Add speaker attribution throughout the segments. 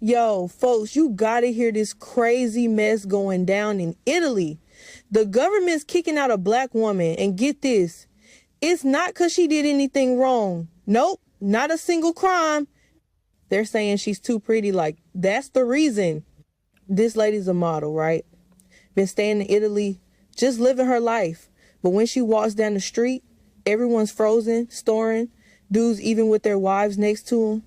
Speaker 1: Yo, folks, you gotta hear this crazy mess going down in Italy. The government's kicking out a black woman, and get this, it's not because she did anything wrong. Nope, not a single crime. They're saying she's too pretty, like, that's the reason. This lady's a model, right? Been staying in Italy, just living her life. But when she walks down the street, everyone's frozen, staring, dudes even with their wives next to them.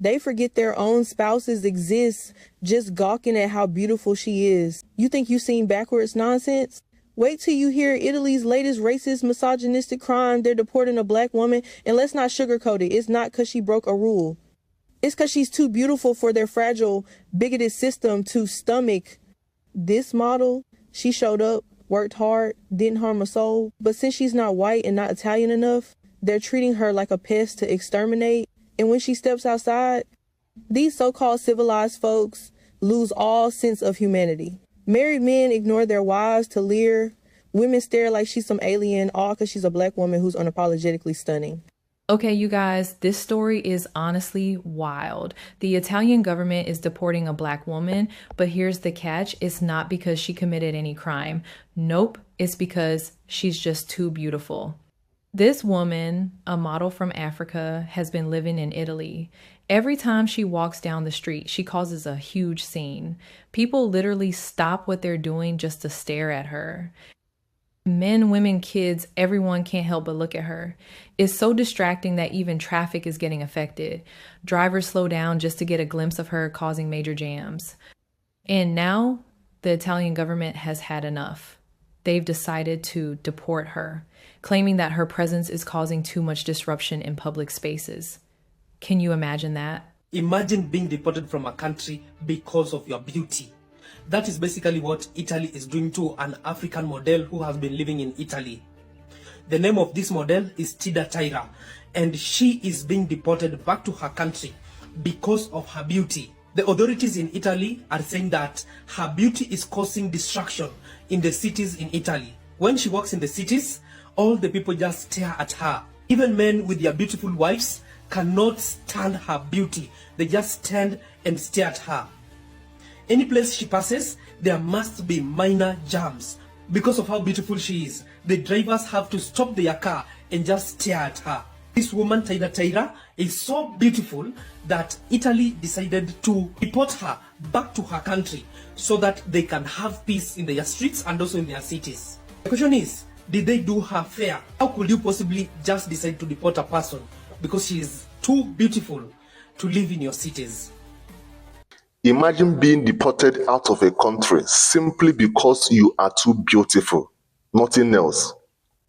Speaker 1: They forget their own spouses exist, just gawking at how beautiful she is. You think you seen backwards nonsense? Wait till you hear Italy's latest racist, misogynistic crime. They're deporting a black woman, and let's not sugarcoat it. It's not because she broke a rule. It's because she's too beautiful for their fragile, bigoted system to stomach. This model, she showed up, worked hard, didn't harm a soul, but since she's not white and not Italian enough, they're treating her like a pest to exterminate. And when she steps outside, these so-called civilized folks lose all sense of humanity. Married men ignore their wives to leer. Women stare like she's some alien, all because she's a black woman who's unapologetically stunning.
Speaker 2: Okay, you guys, this story is honestly wild. The Italian government is deporting a black woman, but here's the catch. It's not because she committed any crime. Nope, it's because she's just too beautiful. This woman, a model from Africa, has been living in Italy. Every time she walks down the street, she causes a huge scene. People literally stop what they're doing just to stare at her. Men, women, kids, everyone can't help but look at her. It's so distracting that even traffic is getting affected. Drivers slow down just to get a glimpse of her, causing major jams. And now, the Italian government has had enough. They've decided to deport her, claiming that her presence is causing too much disruption in public spaces. Can you imagine that?
Speaker 3: Imagine being deported from a country because of your beauty. That is basically what Italy is doing to an African model who has been living in Italy. The name of this model is Tida Taira, and she is being deported back to her country because of her beauty. The authorities in Italy are saying that her beauty is causing distraction in the cities in Italy. When she walks in the cities, all the people just stare at her. Even men with their beautiful wives cannot stand her beauty. They just stand and stare at her. Any place she passes, there must be minor jams. Because of how beautiful she is, the drivers have to stop their car and just stare at her. This woman, Tida Taira, is so beautiful that Italy decided to deport her back to her country so that they can have peace in their streets and also in their cities. The question is, did they do her fair? How could you possibly just decide to deport a person because she is too beautiful to live in your cities?
Speaker 4: Imagine being deported out of a country simply because you are too beautiful. Nothing else.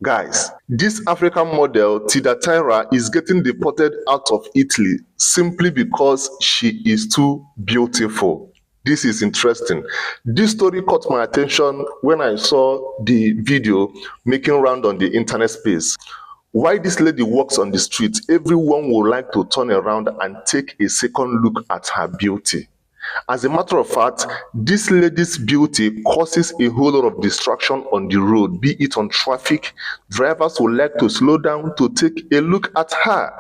Speaker 4: Guys, this African model, Tida Taira, is getting deported out of Italy simply because she is too beautiful. This is interesting. This story caught my attention when I saw the video making round on the internet space. While this lady walks on the street, everyone would like to turn around and take a second look at her beauty. As a matter of fact, this lady's beauty causes a whole lot of distraction on the road, be it on traffic. Drivers would like to slow down to take a look at her.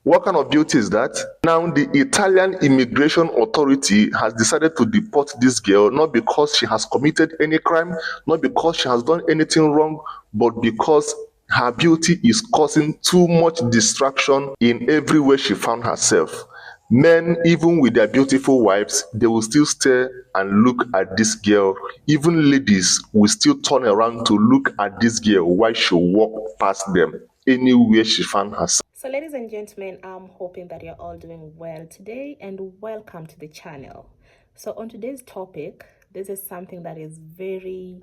Speaker 4: What kind of beauty is that? Now, the Italian Immigration Authority has decided to deport this girl, not because she has committed any crime, not because she has done anything wrong, but because her beauty is causing too much distraction in every way she found herself. Men, even with their beautiful wives, they will still stare and look at this girl. Even ladies will still turn around to look at this girl while she walks past them anywhere she found herself.
Speaker 5: So ladies and gentlemen, I'm hoping that you're all doing well today and welcome to the channel. So on today's topic, this is something that is very,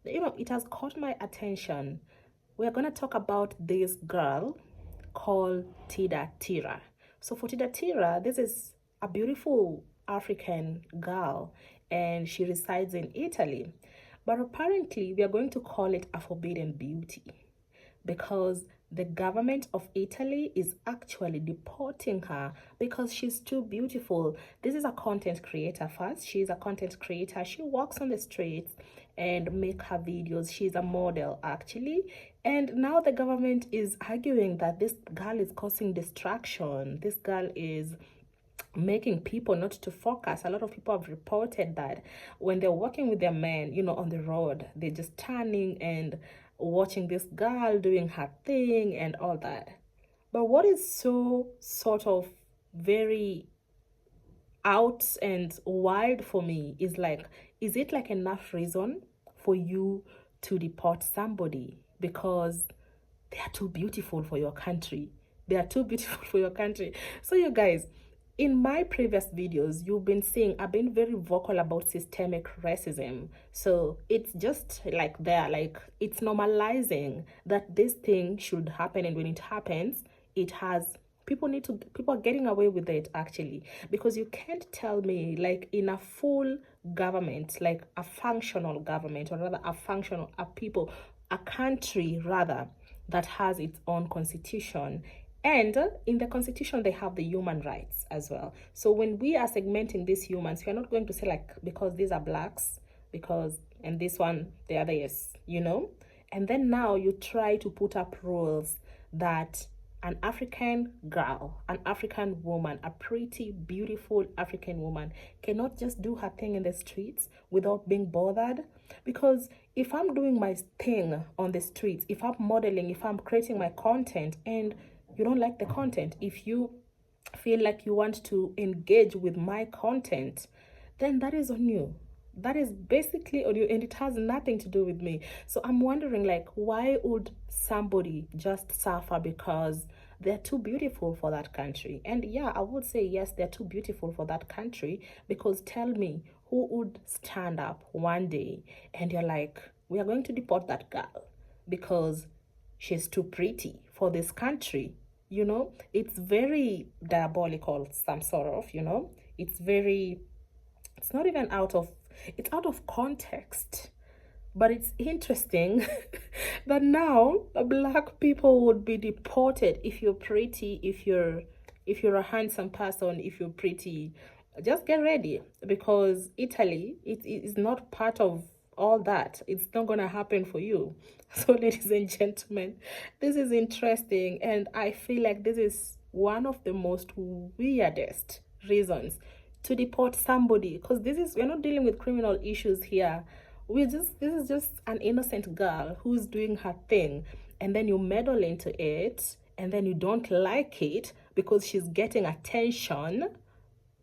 Speaker 5: it has caught my attention. We're going to talk about this girl called Tida Taira. So for Tida Taira, this is a beautiful African girl and she resides in Italy. But apparently we are going to call it a forbidden beauty because the government of Italy is actually deporting her because she's too beautiful. This is a content creator first. She's a content creator. She walks on the streets and make her videos. She's a model actually. And now the government is arguing that this girl is causing distraction. This girl is making people not to focus. A lot of people have reported that when they're walking with their men, on the road, they're just turning and watching this girl doing her thing and all that. But what is so sort of very out and wild for me is like, is it like enough reason for you to deport somebody because they are too beautiful for your country? They are too beautiful for your country. So you guys, in my previous videos, you've been seeing I've been very vocal about systemic racism. So it's just like there, like it's normalizing that this thing should happen, and when it happens, it has people are getting away with it actually, because you can't tell me like in a full government, like a functional government, or rather a country rather, that has its own constitution, and in the constitution they have the human rights as well. So when we are segmenting these humans, we are not going to say like, because these are blacks, because, and this one the other is, and then now you try to put up rules that an African girl, an African woman, a pretty, beautiful African woman cannot just do her thing in the streets without being bothered. Because if I'm doing my thing on the streets, if I'm modeling, if I'm creating my content, and you don't like the content, if you feel like you want to engage with my content, then that is on you. That is basically on you, and it has nothing to do with me. So I'm wondering, like, why would somebody just suffer because they're too beautiful for that country? And yeah, I would say yes, they're too beautiful for that country, because tell me, who would stand up one day and you're like, we are going to deport that girl because she's too pretty for this country? It's very diabolical, some sort of, it's not even it's out of context. But it's interesting that now black people would be deported if you're pretty, if you're a handsome person, if you're pretty. Just get ready, because Italy, it is not part of all that. It's not gonna happen for you. So ladies and gentlemen, this is interesting, and I feel like this is one of the most weirdest reasons to deport somebody, because we're not dealing with criminal issues here. This is just an innocent girl who's doing her thing, and then you meddle into it, and then you don't like it because she's getting attention.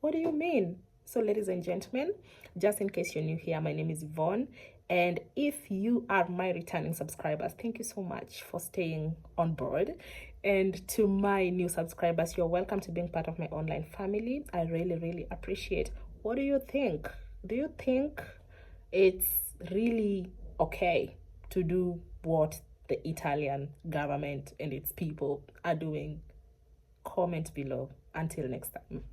Speaker 5: What do you mean? So ladies and gentlemen, just in case you're new here, my name is Yvonne, and if you are my returning subscribers, thank you so much for staying on board. And to my new subscribers, you're welcome to being part of my online family. I really, really appreciate. What do you think? Do you think it's really okay to do what the Italian government and its people are doing? Comment below. Until next time.